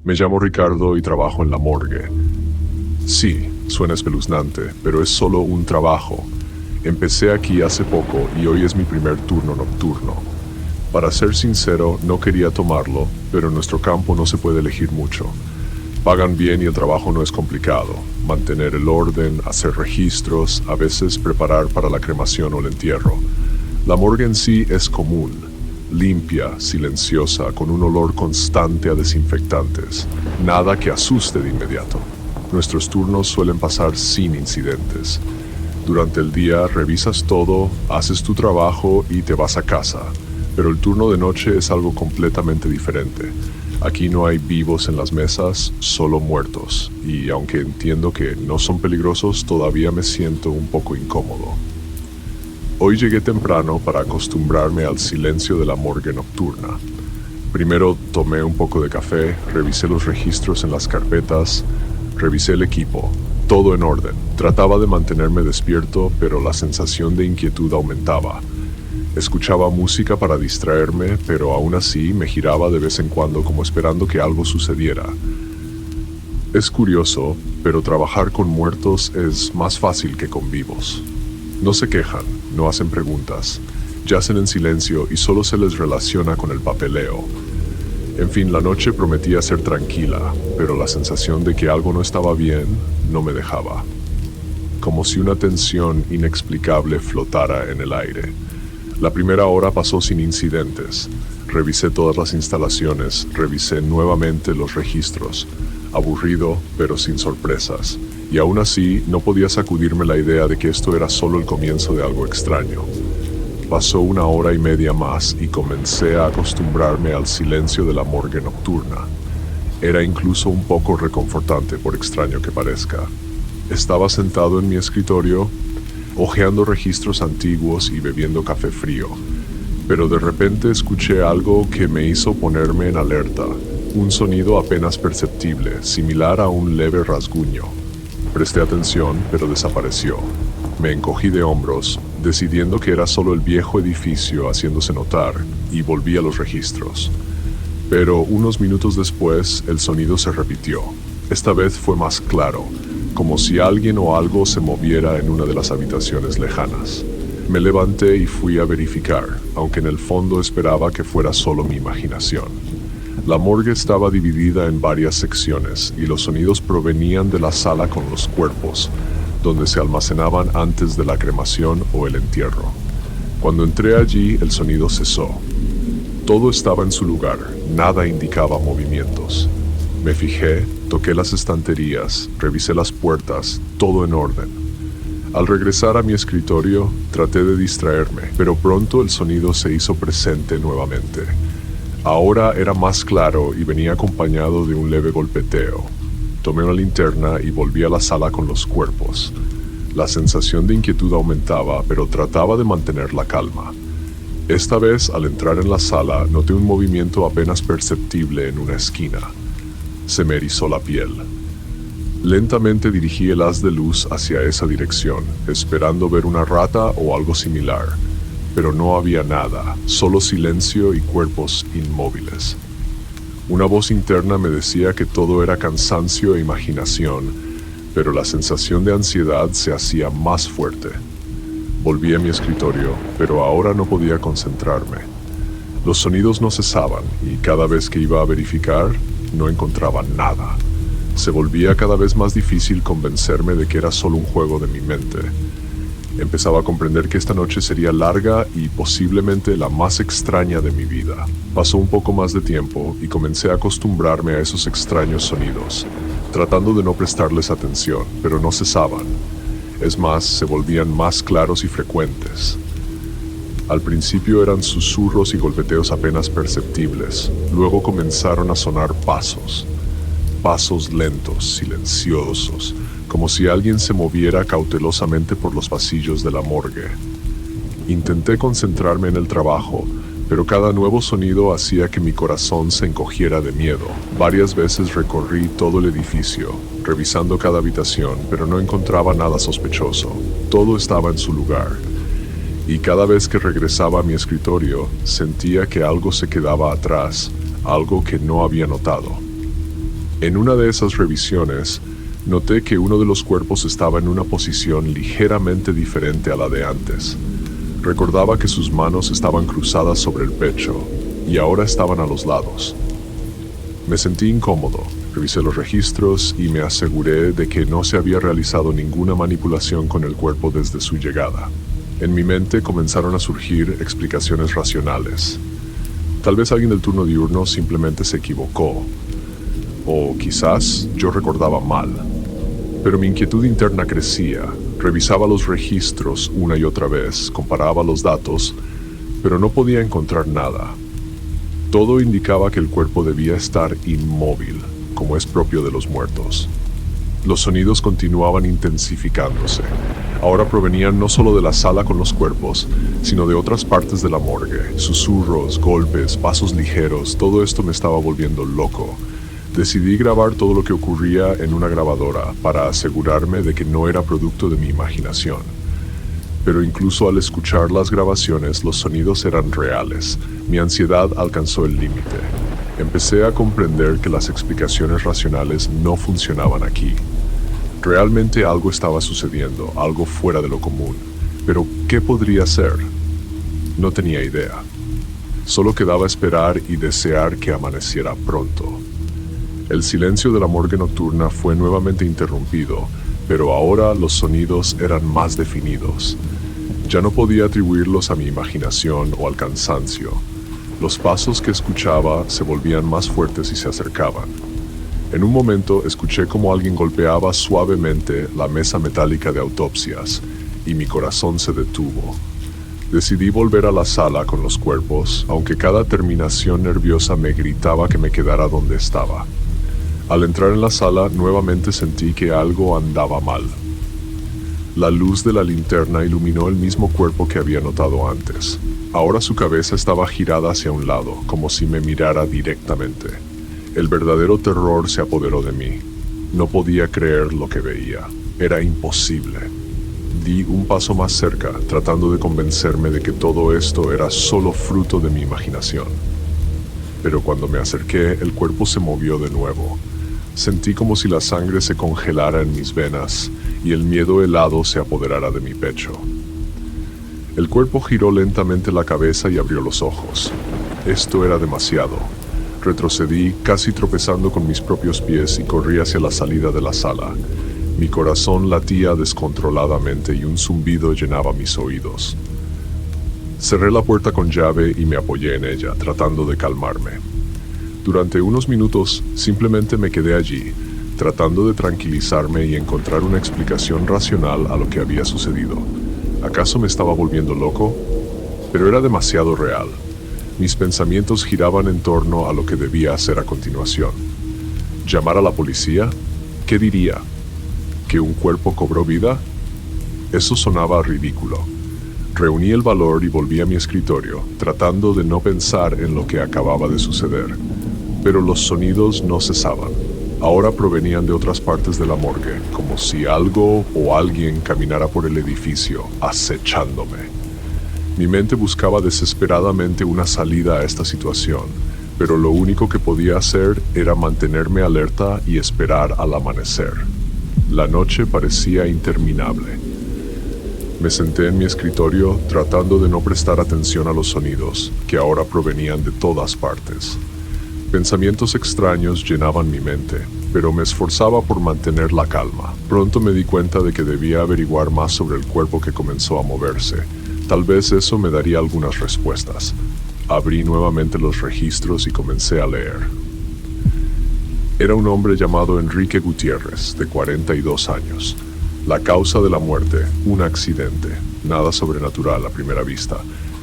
Me llamo Ricardo y trabajo en la morgue. Sí, suena espeluznante, pero es solo un trabajo. Empecé aquí hace poco y hoy es mi primer turno nocturno. Para ser sincero, no quería tomarlo, pero en nuestro campo no se puede elegir mucho. Pagan bien y el trabajo no es complicado. Mantener el orden, hacer registros, a veces preparar para la cremación o el entierro. La morgue en sí es común, limpia, silenciosa, con un olor constante a desinfectantes. Nada que asuste de inmediato. Nuestros turnos suelen pasar sin incidentes. Durante el día revisas todo, haces tu trabajo y te vas a casa. Pero el turno de noche es algo completamente diferente. Aquí no hay vivos en las mesas, solo muertos. Y aunque entiendo que no son peligrosos, todavía me siento un poco incómodo. Hoy llegué temprano para acostumbrarme al silencio de la morgue nocturna. Primero tomé un poco de café, revisé los registros en las carpetas, revisé el equipo, todo en orden. Trataba de mantenerme despierto, pero la sensación de inquietud aumentaba. Escuchaba música para distraerme, pero aún así me giraba de vez en cuando como esperando que algo sucediera. Es curioso, pero trabajar con muertos es más fácil que con vivos. No se quejan, no hacen preguntas, yacen en silencio y solo se les relaciona con el papeleo. En fin, la noche prometía ser tranquila, pero la sensación de que algo no estaba bien no me dejaba. Como si una tensión inexplicable flotara en el aire. La primera hora pasó sin incidentes. Revisé todas las instalaciones, revisé nuevamente los registros. Aburrido, pero sin sorpresas. Y aún así, no podía sacudirme la idea de que esto era solo el comienzo de algo extraño. Pasó 1 hora y media más y comencé a acostumbrarme al silencio de la morgue nocturna. Era incluso un poco reconfortante, por extraño que parezca. Estaba sentado en mi escritorio, hojeando registros antiguos y bebiendo café frío. Pero de repente escuché algo que me hizo ponerme en alerta. Un sonido apenas perceptible, similar a un leve rasguño. Presté atención, pero desapareció. Me encogí de hombros, decidiendo que era solo el viejo edificio haciéndose notar, y volví a los registros. Pero unos minutos después, el sonido se repitió. Esta vez fue más claro, como si alguien o algo se moviera en una de las habitaciones lejanas. Me levanté y fui a verificar, aunque en el fondo esperaba que fuera solo mi imaginación. La morgue estaba dividida en varias secciones y los sonidos provenían de la sala con los cuerpos, donde se almacenaban antes de la cremación o el entierro. Cuando entré allí, el sonido cesó. Todo estaba en su lugar, nada indicaba movimientos. Me fijé, toqué las estanterías, revisé las puertas, todo en orden. Al regresar a mi escritorio, traté de distraerme, pero pronto el sonido se hizo presente nuevamente. Ahora era más claro y venía acompañado de un leve golpeteo. Tomé una linterna y volví a la sala con los cuerpos. La sensación de inquietud aumentaba, pero trataba de mantener la calma. Esta vez, al entrar en la sala, noté un movimiento apenas perceptible en una esquina. Se me erizó la piel. Lentamente dirigí el haz de luz hacia esa dirección, esperando ver una rata o algo similar. Pero no había nada, solo silencio y cuerpos inmóviles. Una voz interna me decía que todo era cansancio e imaginación, pero la sensación de ansiedad se hacía más fuerte. Volví a mi escritorio, pero ahora no podía concentrarme. Los sonidos no cesaban y cada vez que iba a verificar, no encontraba nada. Se volvía cada vez más difícil convencerme de que era solo un juego de mi mente. Empezaba a comprender que esta noche sería larga y posiblemente la más extraña de mi vida. Pasó un poco más de tiempo y comencé a acostumbrarme a esos extraños sonidos, tratando de no prestarles atención, pero no cesaban. Es más, se volvían más claros y frecuentes. Al principio eran susurros y golpeteos apenas perceptibles. Luego comenzaron a sonar pasos. Pasos lentos, silenciosos, como si alguien se moviera cautelosamente por los pasillos de la morgue. Intenté concentrarme en el trabajo, pero cada nuevo sonido hacía que mi corazón se encogiera de miedo. Varias veces recorrí todo el edificio, revisando cada habitación, pero no encontraba nada sospechoso. Todo estaba en su lugar. Y cada vez que regresaba a mi escritorio, sentía que algo se quedaba atrás, algo que no había notado. En una de esas revisiones, noté que uno de los cuerpos estaba en una posición ligeramente diferente a la de antes. Recordaba que sus manos estaban cruzadas sobre el pecho y ahora estaban a los lados. Me sentí incómodo, revisé los registros y me aseguré de que no se había realizado ninguna manipulación con el cuerpo desde su llegada. En mi mente comenzaron a surgir explicaciones racionales. Tal vez alguien del turno diurno simplemente se equivocó, o quizás yo recordaba mal. Pero mi inquietud interna crecía. Revisaba los registros una y otra vez, comparaba los datos, pero no podía encontrar nada. Todo indicaba que el cuerpo debía estar inmóvil, como es propio de los muertos. Los sonidos continuaban intensificándose. Ahora provenían no solo de la sala con los cuerpos, sino de otras partes de la morgue. Susurros, golpes, pasos ligeros, todo esto me estaba volviendo loco. Decidí grabar todo lo que ocurría en una grabadora para asegurarme de que no era producto de mi imaginación. Pero incluso al escuchar las grabaciones, los sonidos eran reales. Mi ansiedad alcanzó el límite. Empecé a comprender que las explicaciones racionales no funcionaban aquí. Realmente algo estaba sucediendo, algo fuera de lo común. Pero, ¿qué podría ser? No tenía idea. Solo quedaba esperar y desear que amaneciera pronto. El silencio de la morgue nocturna fue nuevamente interrumpido, pero ahora los sonidos eran más definidos. Ya no podía atribuirlos a mi imaginación o al cansancio. Los pasos que escuchaba se volvían más fuertes y se acercaban. En un momento escuché como alguien golpeaba suavemente la mesa metálica de autopsias, y mi corazón se detuvo. Decidí volver a la sala con los cuerpos, aunque cada terminación nerviosa me gritaba que me quedara donde estaba. Al entrar en la sala, nuevamente sentí que algo andaba mal. La luz de la linterna iluminó el mismo cuerpo que había notado antes. Ahora su cabeza estaba girada hacia un lado, como si me mirara directamente. El verdadero terror se apoderó de mí. No podía creer lo que veía. Era imposible. Di un paso más cerca, tratando de convencerme de que todo esto era solo fruto de mi imaginación. Pero cuando me acerqué, el cuerpo se movió de nuevo. Sentí como si la sangre se congelara en mis venas y el miedo helado se apoderara de mi pecho. El cuerpo giró lentamente la cabeza y abrió los ojos. Esto era demasiado. Retrocedí, casi tropezando con mis propios pies, y corrí hacia la salida de la sala. Mi corazón latía descontroladamente y un zumbido llenaba mis oídos. Cerré la puerta con llave y me apoyé en ella, tratando de calmarme. Durante unos minutos simplemente me quedé allí, tratando de tranquilizarme y encontrar una explicación racional a lo que había sucedido. ¿Acaso me estaba volviendo loco? Pero era demasiado real. Mis pensamientos giraban en torno a lo que debía hacer a continuación. ¿Llamar a la policía? ¿Qué diría? ¿Que un cuerpo cobró vida? Eso sonaba ridículo. Reuní el valor y volví a mi escritorio, tratando de no pensar en lo que acababa de suceder. Pero los sonidos no cesaban. Ahora provenían de otras partes de la morgue, como si algo o alguien caminara por el edificio, acechándome. Mi mente buscaba desesperadamente una salida a esta situación, pero lo único que podía hacer era mantenerme alerta y esperar al amanecer. La noche parecía interminable. Me senté en mi escritorio tratando de no prestar atención a los sonidos, que ahora provenían de todas partes. Pensamientos extraños llenaban mi mente, pero me esforzaba por mantener la calma. Pronto me di cuenta de que debía averiguar más sobre el cuerpo que comenzó a moverse. Tal vez eso me daría algunas respuestas. Abrí nuevamente los registros y comencé a leer. Era un hombre llamado Enrique Gutiérrez, de 42 años. La causa de la muerte, un accidente. Nada sobrenatural a primera vista,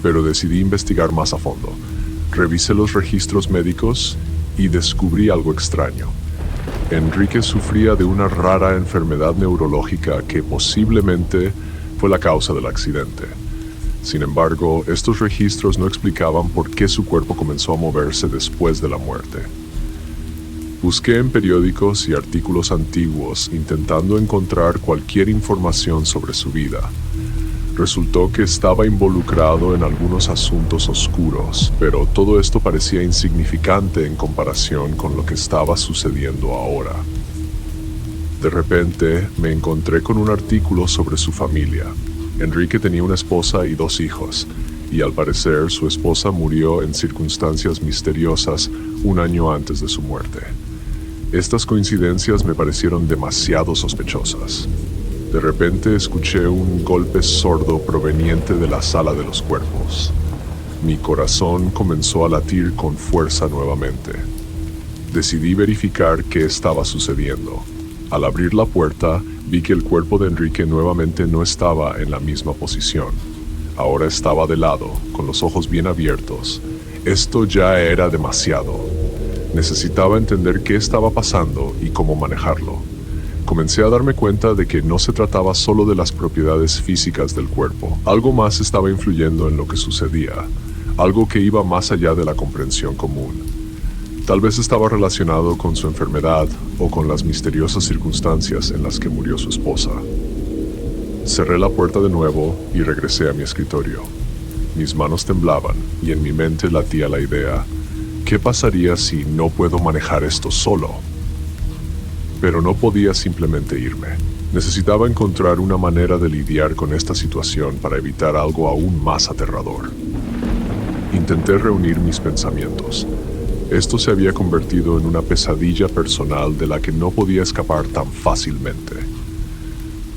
pero decidí investigar más a fondo. Revisé los registros médicos y descubrí algo extraño. Enrique sufría de una rara enfermedad neurológica que posiblemente fue la causa del accidente. Sin embargo, estos registros no explicaban por qué su cuerpo comenzó a moverse después de la muerte. Busqué en periódicos y artículos antiguos intentando encontrar cualquier información sobre su vida. Resultó que estaba involucrado en algunos asuntos oscuros, pero todo esto parecía insignificante en comparación con lo que estaba sucediendo ahora. De repente, me encontré con un artículo sobre su familia. Enrique tenía una esposa y 2 hijos, y al parecer su esposa murió en circunstancias misteriosas un año antes de su muerte. Estas coincidencias me parecieron demasiado sospechosas. De repente escuché un golpe sordo proveniente de la sala de los cuerpos. Mi corazón comenzó a latir con fuerza nuevamente. Decidí verificar qué estaba sucediendo. Al abrir la puerta, vi que el cuerpo de Enrique nuevamente no estaba en la misma posición. Ahora estaba de lado, con los ojos bien abiertos. Esto ya era demasiado. Necesitaba entender qué estaba pasando y cómo manejarlo. Comencé a darme cuenta de que no se trataba solo de las propiedades físicas del cuerpo. Algo más estaba influyendo en lo que sucedía, algo que iba más allá de la comprensión común. Tal vez estaba relacionado con su enfermedad o con las misteriosas circunstancias en las que murió su esposa. Cerré la puerta de nuevo y regresé a mi escritorio. Mis manos temblaban y en mi mente latía la idea: ¿qué pasaría si no puedo manejar esto solo? Pero no podía simplemente irme. Necesitaba encontrar una manera de lidiar con esta situación para evitar algo aún más aterrador. Intenté reunir mis pensamientos. Esto se había convertido en una pesadilla personal de la que no podía escapar tan fácilmente.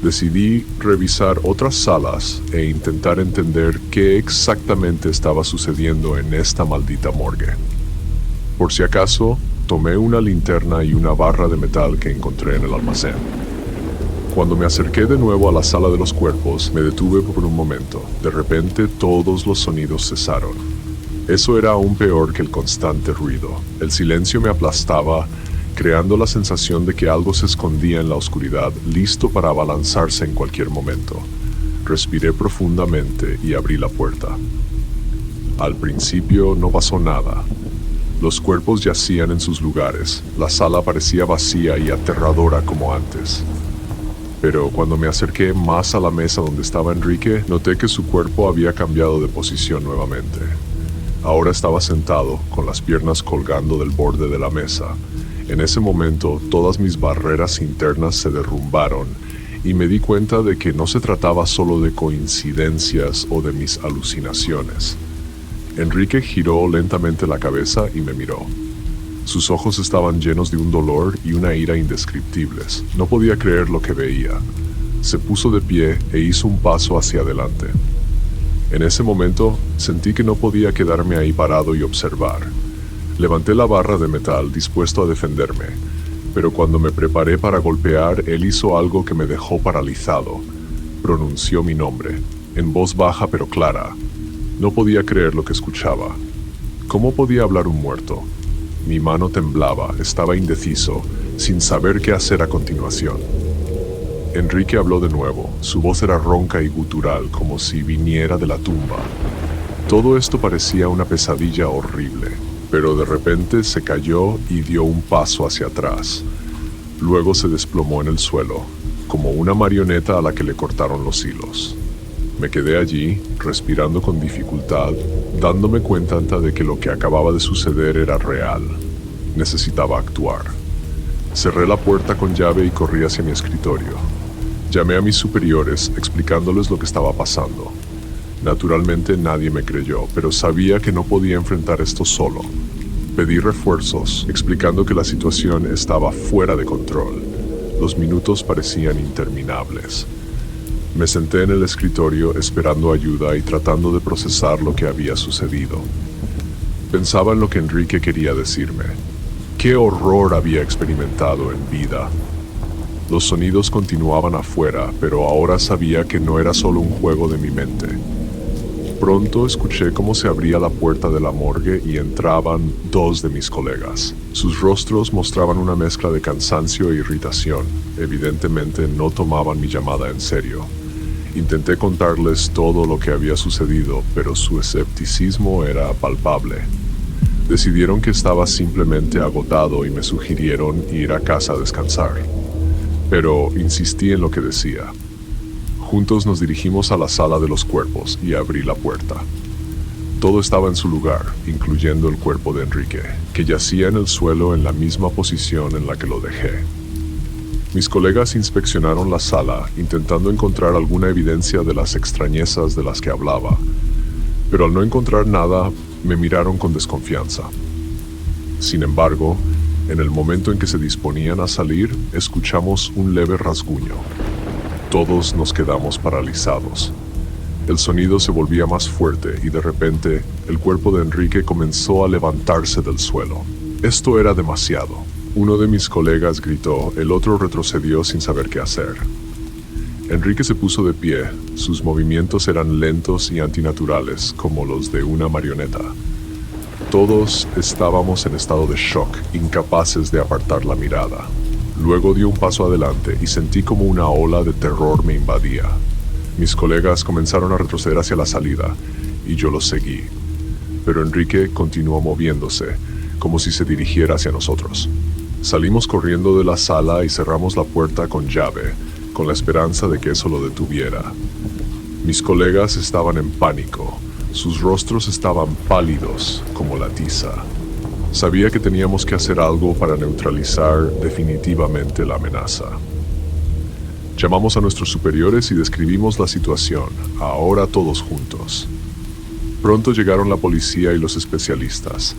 Decidí revisar otras salas e intentar entender qué exactamente estaba sucediendo en esta maldita morgue. Por si acaso, tomé una linterna y una barra de metal que encontré en el almacén. Cuando me acerqué de nuevo a la sala de los cuerpos, me detuve por un momento. De repente, todos los sonidos cesaron. Eso era aún peor que el constante ruido. El silencio me aplastaba, creando la sensación de que algo se escondía en la oscuridad, listo para abalanzarse en cualquier momento. Respiré profundamente y abrí la puerta. Al principio no pasó nada. Los cuerpos yacían en sus lugares. La sala parecía vacía y aterradora como antes. Pero cuando me acerqué más a la mesa donde estaba Enrique, noté que su cuerpo había cambiado de posición nuevamente. Ahora estaba sentado, con las piernas colgando del borde de la mesa. En ese momento, todas mis barreras internas se derrumbaron y me di cuenta de que no se trataba solo de coincidencias o de mis alucinaciones. Enrique giró lentamente la cabeza y me miró. Sus ojos estaban llenos de un dolor y una ira indescriptibles. No podía creer lo que veía. Se puso de pie e hizo un paso hacia adelante. En ese momento, sentí que no podía quedarme ahí parado y observar. Levanté la barra de metal dispuesto a defenderme, pero cuando me preparé para golpear, él hizo algo que me dejó paralizado. Pronunció mi nombre, en voz baja pero clara. No podía creer lo que escuchaba. ¿Cómo podía hablar un muerto? Mi mano temblaba, estaba indeciso, sin saber qué hacer a continuación. Enrique habló de nuevo. Su voz era ronca y gutural, como si viniera de la tumba. Todo esto parecía una pesadilla horrible, pero de repente se cayó y dio un paso hacia atrás. Luego se desplomó en el suelo, como una marioneta a la que le cortaron los hilos. Me quedé allí, respirando con dificultad, dándome cuenta de que lo que acababa de suceder era real. Necesitaba actuar. Cerré la puerta con llave y corrí hacia mi escritorio. Llamé a mis superiores, explicándoles lo que estaba pasando. Naturalmente nadie me creyó, pero sabía que no podía enfrentar esto solo. Pedí refuerzos, explicando que la situación estaba fuera de control. Los minutos parecían interminables. Me senté en el escritorio esperando ayuda y tratando de procesar lo que había sucedido. Pensaba en lo que Enrique quería decirme. ¿Qué horror había experimentado en vida? Los sonidos continuaban afuera, pero ahora sabía que no era solo un juego de mi mente. Pronto escuché cómo se abría la puerta de la morgue y entraban 2 de mis colegas. Sus rostros mostraban una mezcla de cansancio e irritación. Evidentemente no tomaban mi llamada en serio. Intenté contarles todo lo que había sucedido, pero su escepticismo era palpable. Decidieron que estaba simplemente agotado y me sugirieron ir a casa a descansar. Pero insistí en lo que decía. Juntos nos dirigimos a la sala de los cuerpos y abrí la puerta. Todo estaba en su lugar, incluyendo el cuerpo de Enrique, que yacía en el suelo en la misma posición en la que lo dejé. Mis colegas inspeccionaron la sala, intentando encontrar alguna evidencia de las extrañezas de las que hablaba, pero al no encontrar nada, me miraron con desconfianza. Sin embargo, en el momento en que se disponían a salir, escuchamos un leve rasguño. Todos nos quedamos paralizados. El sonido se volvía más fuerte y de repente el cuerpo de Enrique comenzó a levantarse del suelo. Esto era demasiado. Uno de mis colegas gritó, el otro retrocedió sin saber qué hacer. Enrique se puso de pie, sus movimientos eran lentos y antinaturales, como los de una marioneta. Todos estábamos en estado de shock, incapaces de apartar la mirada. Luego dio un paso adelante y sentí como una ola de terror me invadía. Mis colegas comenzaron a retroceder hacia la salida, y yo los seguí. Pero Enrique continuó moviéndose, como si se dirigiera hacia nosotros. Salimos corriendo de la sala y cerramos la puerta con llave, con la esperanza de que eso lo detuviera. Mis colegas estaban en pánico. Sus rostros estaban pálidos, como la tiza. Sabía que teníamos que hacer algo para neutralizar definitivamente la amenaza. Llamamos a nuestros superiores y describimos la situación, ahora todos juntos. Pronto llegaron la policía y los especialistas.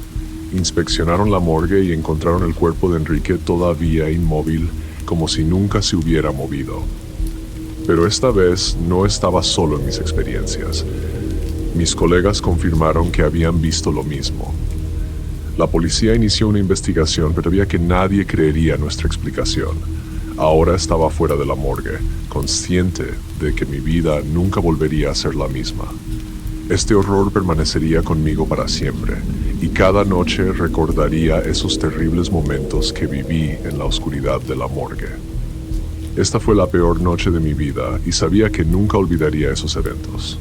Inspeccionaron la morgue y encontraron el cuerpo de Enrique todavía inmóvil, como si nunca se hubiera movido. Pero esta vez no estaba solo en mis experiencias. Mis colegas confirmaron que habían visto lo mismo. La policía inició una investigación, pero veía que nadie creería nuestra explicación. Ahora estaba fuera de la morgue, consciente de que mi vida nunca volvería a ser la misma. Este horror permanecería conmigo para siempre, y cada noche recordaría esos terribles momentos que viví en la oscuridad de la morgue. Esta fue la peor noche de mi vida y sabía que nunca olvidaría esos eventos.